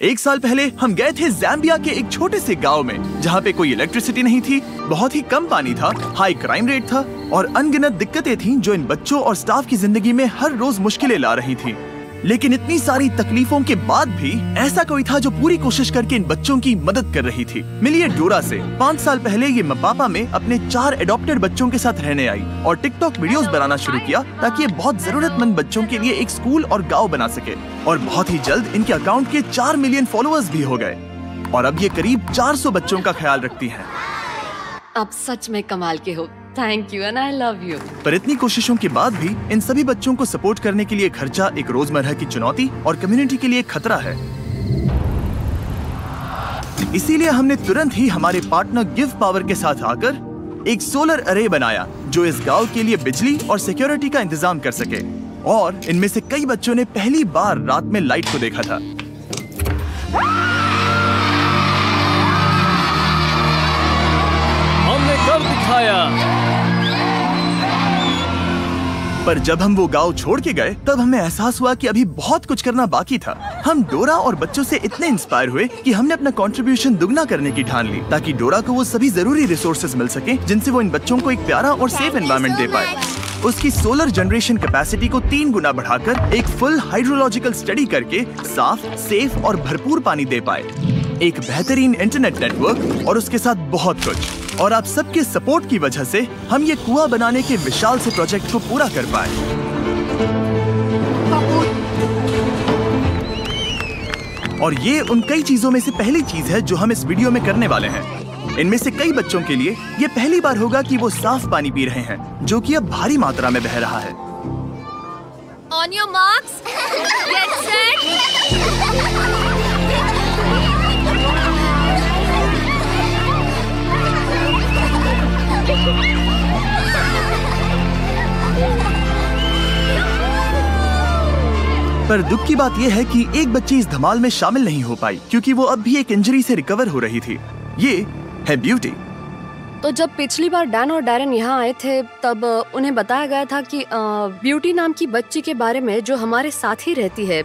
1 साल पहले हम गए थे ज़ाम्बिया के एक छोटे से गांव में, जहां पे कोई इलेक्ट्रिसिटी नहीं थी, बहुत ही कम पानी था, हाई क्राइम रेट था और अनगिनत दिक्कतें थीं जो इन बच्चों और स्टाफ की जिंदगी में हर रोज मुश्किलें ला रही थी। लेकिन इतनी सारी तकलीफों के बाद भी ऐसा कोई था जो पूरी कोशिश करके इन बच्चों की मदद कर रही थी। मिलिए डोरा से। 5 साल पहले ये मपापा में अपने 4 एडॉप्टेड बच्चों के साथ रहने आई और टिकटॉक वीडियोस बनाना शुरू किया ताकि ये बहुत जरूरतमंद बच्चों के लिए एक स्कूल और गांव बना सके। और बहुत ही जल्द इनके अकाउंट के 4 मिलियन फॉलोअर्स भी हो गए और अब ये करीब 400 बच्चों का ख्याल रखती है। आप सच में कमाल के हो। Thank you and I love you. पर इतनी कोशिशों के बाद भी इन सभी बच्चों को सपोर्ट करने के लिए खर्चा एक रोजमर्रा की चुनौती और कम्युनिटी के लिए खतरा है। इसीलिए हमने तुरंत ही हमारे पार्टनर गिव पावर के साथ आकर एक सोलर अरे बनाया जो इस गांव के लिए बिजली और सिक्योरिटी का इंतजाम कर सके। और इनमें से कई बच्चों ने पहली बार रात में लाइट को देखा था। हमने कर दिखाया। पर जब हम वो गांव छोड़ के गए तब हमें एहसास हुआ कि अभी बहुत कुछ करना बाकी था। हम डोरा और बच्चों से इतने इंस्पायर हुए कि हमने अपना कंट्रीब्यूशन दुगना करने की ठान ली ताकि डोरा को वो सभी जरूरी रिसोर्सेज मिल सके जिनसे वो इन बच्चों को एक प्यारा और सेफ एनवायरनमेंट दे पाए। उसकी सोलर जनरेशन कैपेसिटी को 3 गुना बढ़ाकर एक फुल हाइड्रोलॉजिकल स्टडी करके साफ, सेफ और भरपूर पानी दे पाए, एक बेहतरीन इंटरनेट नेटवर्क और उसके साथ बहुत कुछ। और आप सबके सपोर्ट की वजह से हम ये कुआं बनाने के विशाल से प्रोजेक्ट को पूरा कर पाए। और ये उन कई चीजों में से पहली चीज है जो हम इस वीडियो में करने वाले हैं। इनमें से कई बच्चों के लिए ये पहली बार होगा कि वो साफ पानी पी रहे हैं जो कि अब भारी मात्रा में बह रहा है। On your marks, get set. पर दुख की बात यह है कि एक बच्ची इस धमाल में शामिल नहीं हो पाई क्योंकि वो अब भी एक इंजरी से रिकवर हो रही थी। ये है ब्यूटी। तो जब पिछली बार डैन और डैरन यहाँ आए थे तब उन्हें बताया गया था कि ब्यूटी नाम की बच्ची के बारे में जो हमारे साथ ही रहती है।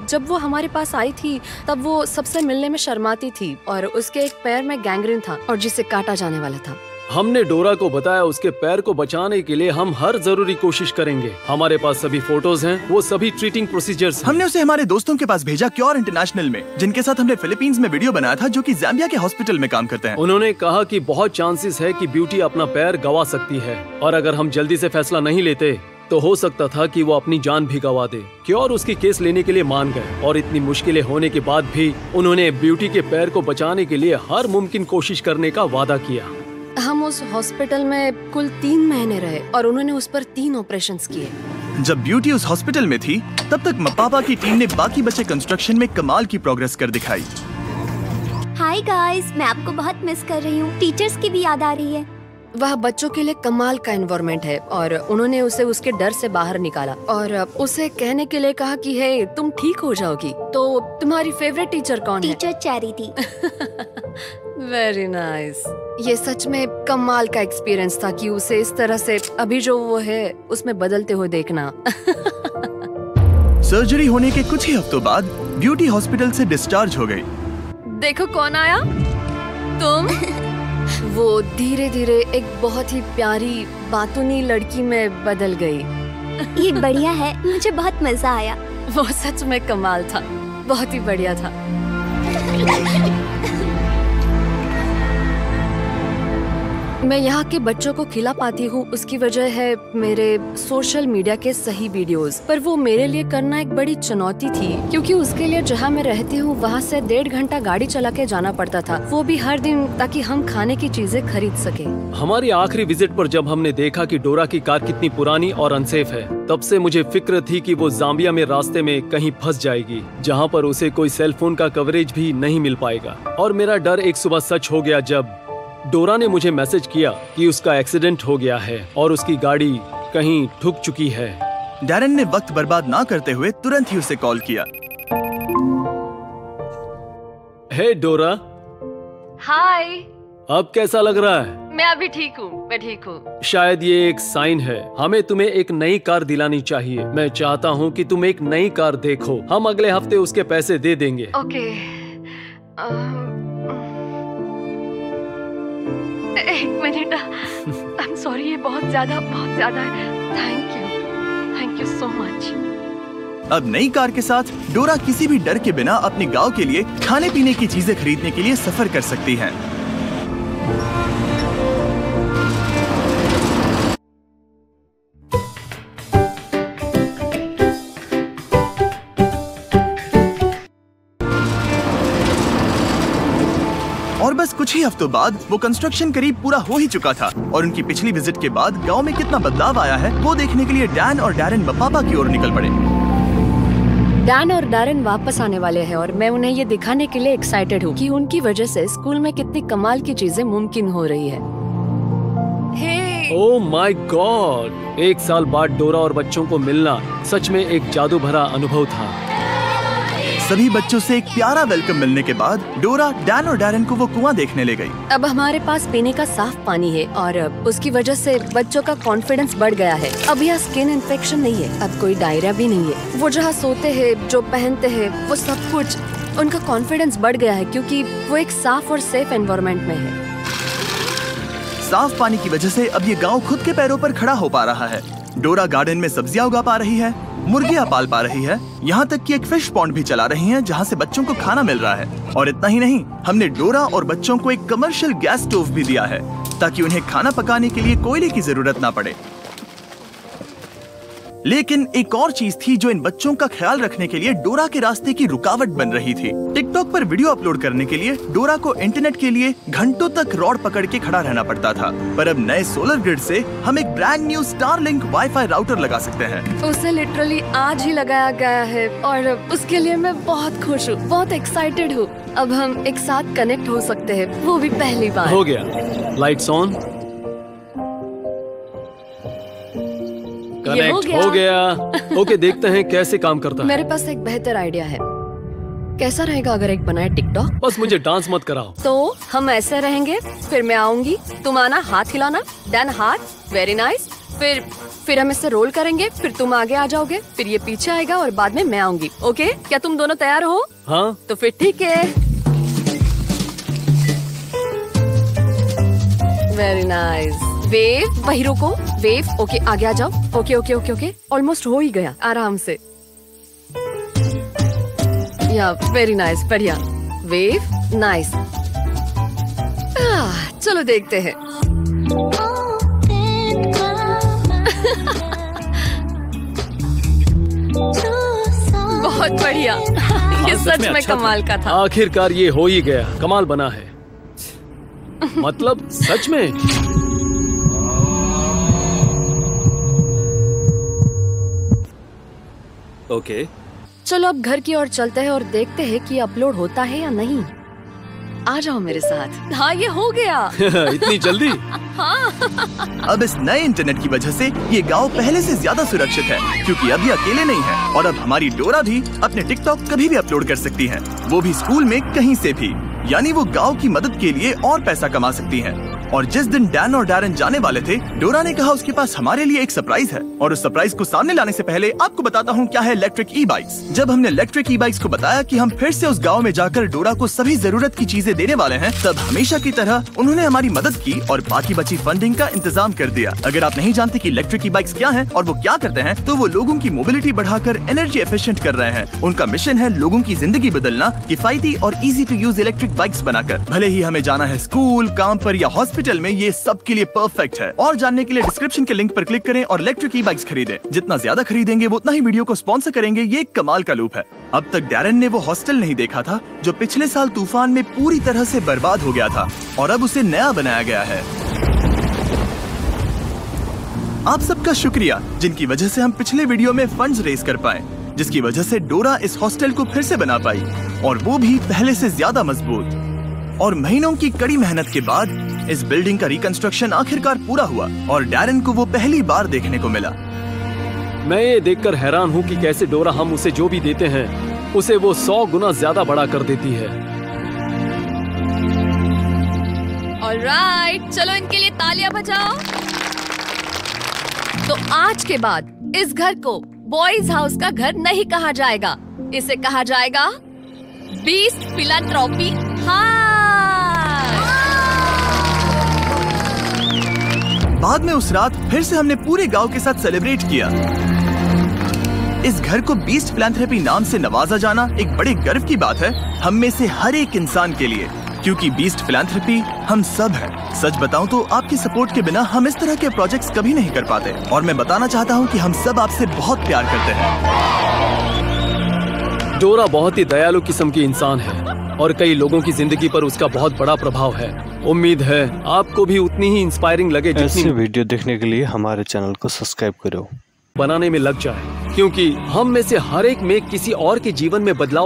जब वो हमारे पास आई थी तब वो सबसे मिलने में शर्माती थी और उसके एक पैर में गैंग्रीन था और जिसे काटा जाने वाला था। हमने डोरा को बताया उसके पैर को बचाने के लिए हम हर जरूरी कोशिश करेंगे। हमारे पास सभी फोटोज हैं, वो सभी ट्रीटिंग प्रोसीजर्स। हमने उसे हमारे दोस्तों के पास भेजा, क्योर इंटरनेशनल में, जिनके साथ हमने फिलीपींस में वीडियो बनाया था, जो कि ज़ाम्बिया के हॉस्पिटल में काम करते हैं। उन्होंने कहा कि बहुत चांसेस है कि ब्यूटी अपना पैर गंवा सकती है और अगर हम जल्दी से फैसला नहीं लेते तो हो सकता था कि वो अपनी जान भी गंवा दे। क्योर उसकी केस लेने के लिए मान गए और इतनी मुश्किलें होने के बाद भी उन्होंने ब्यूटी के पैर को बचाने के लिए हर मुमकिन कोशिश करने का वादा किया। हम उस हॉस्पिटल में कुल 3 महीने रहे और उन्होंने उस पर 3 ऑपरेशंस किए। जब ब्यूटी उस हॉस्पिटल में थी तब तक मपापा की टीम ने बाकी बचे कंस्ट्रक्शन में कमाल की प्रोग्रेस कर दिखाई। हाय गाइस, मैं आपको बहुत मिस कर रही हूँ। टीचर्स की भी याद आ रही है। वह बच्चों के लिए कमाल का एनवायरनमेंट है और उन्होंने उसे उसके डर से बाहर निकाला और उसे कहने के लिए कहा कि हे तुम ठीक हो जाओगी। तो तुम्हारी फेवरेट टीचर कौन है? टीचर चेरी थी। Very nice. ये सच में कमाल का एक्सपीरियंस था कि उसे इस तरह से अभी जो वो है उसमें बदलते हुए देखना। सर्जरी होने के कुछ ही हफ्तों बाद ब्यूटी हॉस्पिटल से डिस्चार्ज हो गई। देखो कौन आया। तुम। वो धीरे धीरे एक बहुत ही प्यारी बातूनी लड़की में बदल गई। ये बढ़िया है, मुझे बहुत मजा आया। वो सच में कमाल था, बहुत ही बढ़िया था। मैं यहाँ के बच्चों को खिला पाती हूँ उसकी वजह है मेरे सोशल मीडिया के सही वीडियोस। पर वो मेरे लिए करना एक बड़ी चुनौती थी क्योंकि उसके लिए जहाँ मैं रहती हूँ वहाँ से 1.5 घंटा गाड़ी चला के जाना पड़ता था, वो भी हर दिन, ताकि हम खाने की चीजें खरीद सके। हमारी आखिरी विजिट पर जब हमने देखा कि डोरा की कार कितनी पुरानी और अनसेफ है, तब से मुझे फिक्र थी कि वो ज़ाम्बिया में रास्ते में कहीं फंस जाएगी जहाँ पर उसे कोई सेल फोन का कवरेज भी नहीं मिल पाएगा। और मेरा डर एक सुबह सच हो गया जब डोरा ने मुझे मैसेज किया कि उसका एक्सीडेंट हो गया है और उसकी गाड़ी कहीं ठुक चुकी है। डैरन ने वक्त बर्बाद ना करते हुए तुरंत ही उसे कॉल किया। हे डोरा। हाय। अब कैसा लग रहा है? मैं अभी ठीक हूँ, मैं ठीक हूँ। शायद ये एक साइन है। हमें तुम्हें एक नई कार दिलानी चाहिए। मैं चाहता हूँ कि तुम एक नई कार देखो। हम अगले हफ्ते उसके पैसे दे देंगे। ओके। एक मिनट, आई एम सॉरी, ये बहुत ज्यादा है। Thank you so much. अब नई कार के साथ डोरा किसी भी डर के बिना अपने गांव के लिए खाने पीने की चीजें खरीदने के लिए सफर कर सकती है। और बस कुछ ही हफ्तों बाद वो कंस्ट्रक्शन करीब पूरा हो ही चुका था और उनकी पिछली विजिट के बाद गांव में कितना बदलाव आया है वो देखने के लिए डैन और डैरेन पापा की ओर निकल पड़े। डैन और डैरेन वापस आने वाले हैं और मैं उन्हें ये दिखाने के लिए एक्साइटेड हूँ कि उनकी वजह से स्कूल में कितनी कमाल की चीजें मुमकिन हो रही है। ओह माय गॉड, 1 साल बाद डोरा और बच्चों को मिलना सच में एक जादू भरा अनुभव था। सभी बच्चों से एक प्यारा वेलकम मिलने के बाद डोरा डैन और डैरेन को वो कुआं देखने ले गई। अब हमारे पास पीने का साफ पानी है और उसकी वजह से बच्चों का कॉन्फिडेंस बढ़ गया है। अब यह स्किन इन्फेक्शन नहीं है, अब कोई डायरिया भी नहीं है। वो जहाँ सोते हैं, जो पहनते हैं, वो सब कुछ, उनका कॉन्फिडेंस बढ़ गया है क्योंकि वो एक साफ और सेफ एनवायरनमेंट में है। साफ पानी की वजह से अब ये गांव खुद के पैरों पर खड़ा हो पा रहा है। डोरा गार्डन में सब्जियां उगा पा रही है, मुर्गियां पाल पा रही है, यहाँ तक कि एक फिश पॉन्ड भी चला रही है जहाँ से बच्चों को खाना मिल रहा है। और इतना ही नहीं, हमने डोरा और बच्चों को एक कमर्शियल गैस स्टोव भी दिया है ताकि उन्हें खाना पकाने के लिए कोयले की जरूरत ना पड़े। लेकिन एक और चीज थी जो इन बच्चों का ख्याल रखने के लिए डोरा के रास्ते की रुकावट बन रही थी। टिकटॉक पर वीडियो अपलोड करने के लिए डोरा को इंटरनेट के लिए घंटों तक रॉड पकड़ के खड़ा रहना पड़ता था, पर अब नए सोलर ग्रिड से हम एक brand new Starlink wifi router लगा सकते हैं। उसे लिटरली आज ही लगाया गया है और उसके लिए मैं बहुत खुश हूँ, बहुत एक्साइटेड हूँ। अब हम एक साथ कनेक्ट हो सकते हैं, वो भी पहली बार। हो गया, लाइट्स ऑन, कनेक्ट हो गया। ओके, देखते हैं कैसे काम करता है। मेरे पास एक बेहतर आइडिया है। कैसा रहेगा अगर एक बनाए टिकटॉक? बस मुझे डांस मत कराओ। तो हम ऐसे रहेंगे, फिर मैं आऊंगी, तुम आना, हाथ हिलाना, देन हाथ, वेरी नाइस। फिर हम इससे रोल करेंगे, फिर तुम आगे आ जाओगे, फिर ये पीछे आएगा और बाद में मैं आऊंगी। ओके, क्या तुम दोनों तैयार हो? हाँ। तो फिर ठीक है। Very nice. वेव, वही रुको, वेव। ओके, आगे आ जाओ। Okay okay okay okay, almost हो ही गया, आराम से। या वेरी नाइस, बढ़िया। Wave, nice. चलो देखते हैं। बहुत बढ़िया। ये सच में कमाल का था। आखिरकार ये हो ही गया, कमाल बना है। मतलब सच में। ओके, चलो अब घर की ओर चलते हैं और देखते हैं कि अपलोड होता है या नहीं। आ जाओ मेरे साथ। हाँ, ये हो गया। इतनी जल्दी? हाँ। अब इस नए इंटरनेट की वजह से ये गांव पहले से ज्यादा सुरक्षित है क्योंकि अब ये अकेले नहीं है और अब हमारी डोरा भी अपने टिकटॉक कभी भी अपलोड कर सकती है, वो भी स्कूल में कहीं से भी। यानी वो गांव की मदद के लिए और पैसा कमा सकती है। और जिस दिन डैन और डैरेन जाने वाले थे, डोरा ने कहा उसके पास हमारे लिए एक सरप्राइज है। और उस सरप्राइज को सामने लाने से पहले आपको बताता हूँ क्या है इलेक्ट्रिक ई बाइक्स। जब हमने इलेक्ट्रिक ई बाइक्स को बताया कि हम फिर से उस गांव में जाकर डोरा को सभी जरूरत की चीजें देने वाले हैं, तब हमेशा की तरह उन्होंने हमारी मदद की और बाकी बची फंडिंग का इंतजाम कर दिया। अगर आप नहीं जानते कि इलेक्ट्रिक ई बाइक्स क्या है और वो क्या करते हैं, तो वो लोगों की मोबिलिटी बढ़ाकर एनर्जी एफिशिएंट कर रहे हैं। उनका मिशन है लोगों की जिंदगी बदलना किफायती और easy to use electric bikes बनाकर। भले ही हमें जाना है स्कूल, काम पर या हॉस्पिटल में, ये सब के लिए परफेक्ट है। और जानने के लिए डिस्क्रिप्शन के लिंक पर क्लिक करें और इलेक्ट्रिक ई बाइक्स खरीदें। जितना ज्यादा खरीदेंगे वो उतना ही वीडियो को स्पॉन्सर करेंगे। ये एक कमाल का लूप है। अब तक डैरेन ने वो हॉस्टल नहीं देखा था जो पिछले साल तूफान में पूरी तरह से बर्बाद हो गया था और अब उसे नया बनाया गया है। आप सबका शुक्रिया जिनकी वजह से हम पिछले वीडियो में फंड्स रेज कर पाए, जिसकी वजह से डोरा इस हॉस्टल को फिर से बना पाई और वो भी पहले से ज्यादा मजबूत। और महीनों की कड़ी मेहनत के बाद इस बिल्डिंग का रिकंस्ट्रक्शन आखिरकार पूरा हुआ और डैरेन को वो पहली बार देखने को मिला। मैं ये देखकर हैरान हूँ कि कैसे डोरा हम उसे जो भी देते हैं उसे वो 100 गुना ज्यादा बड़ा कर देती है। ऑलराइट, चलो इनके लिए तालियां बजाओ। तो आज के बाद इस घर को बॉयज हाउस का घर नहीं कहा जाएगा, इसे कहा जाएगा बीस्ट फिलैंथ्रोपी। हाँ। बाद में उस रात फिर से हमने पूरे गांव के साथ सेलिब्रेट किया। इस घर को बीस्ट फिलैंथ्रोपी नाम से नवाजा जाना एक बड़े गर्व की बात है हम में से हर एक इंसान के लिए, क्योंकि बीस्ट फिलैंथ्रोपी हम सब हैं। सच बताऊं तो आपकी सपोर्ट के बिना हम इस तरह के प्रोजेक्ट्स कभी नहीं कर पाते, और मैं बताना चाहता हूं कि हम सब आपसे बहुत प्यार करते हैं। डोरा बहुत ही दयालु किस्म की इंसान है और कई लोगों की जिंदगी पर उसका बहुत बड़ा प्रभाव है। उम्मीद है आपको भी उतनी ही इंस्पायरिंग लगे जितनी ऐसे वीडियो देखने के लिए हमारे चैनल को सब्सक्राइब करो, बनाने में लग जाए, क्योंकि हम में से हर एक में किसी और के जीवन में बदलाव